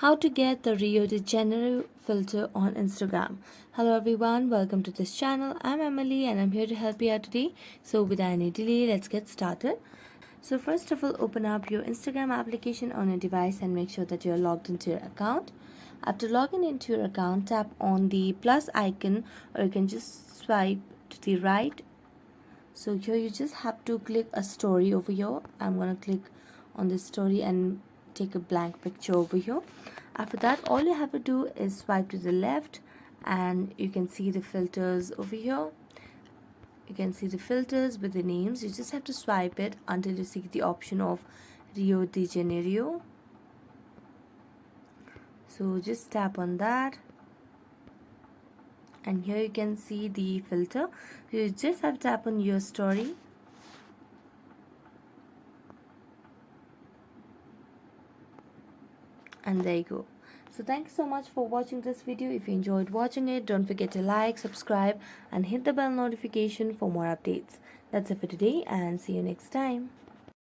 How to get the Rio de Janeiro filter on Instagram. Hello everyone, welcome to this channel. I'm Emily and I'm here to help you out today. So without any delay, let's get started. So first of all, open up your Instagram application on your device and make sure that you're logged into your account. After logging into your account, tap on the plus icon, or you can just swipe to the right. So here you just have to click a story over here. I'm gonna click on this story and take a blank picture over here. After that, all you have to do is swipe to the left and you can see the filters over here. You can see the filters with the names. You just have to swipe it until you see the option of Rio de Janeiro. So just tap on that and here you can see the filter. You just have to tap on your story and there you go. So thanks so much for watching this video. If you enjoyed watching it, don't forget to like, subscribe and hit the bell notification for more updates. That's it for today and see you next time.